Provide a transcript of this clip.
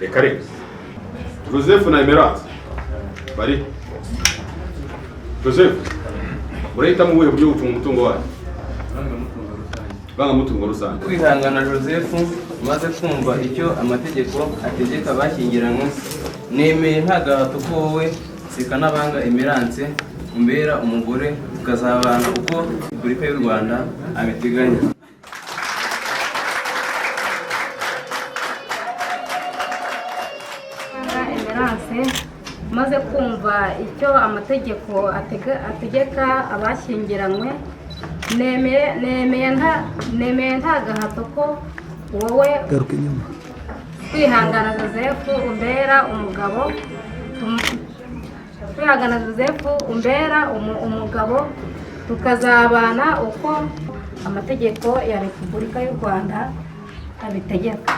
reka reka Joseph na Emerance bari Joseph murahita mu buhe buryo gucunga umutungo wayo banga mutungo rusange kwihangana Joseph maze kumva icyo amategeko ategeka bashyingiranywe nemeye nta gahato ko wowe seka n'abanga Emerance umbera umugore ukazabana uko Repubulika y'u Rwanda abiteganya. Emerance maze kumva icyo amategeko ategeka abashyingiranywe nemeye nta gahato ko wowe kwihangana Joseph umbera umugabo tukazabana uko amategeko ya Repubulika y'u Rwanda abitegeka.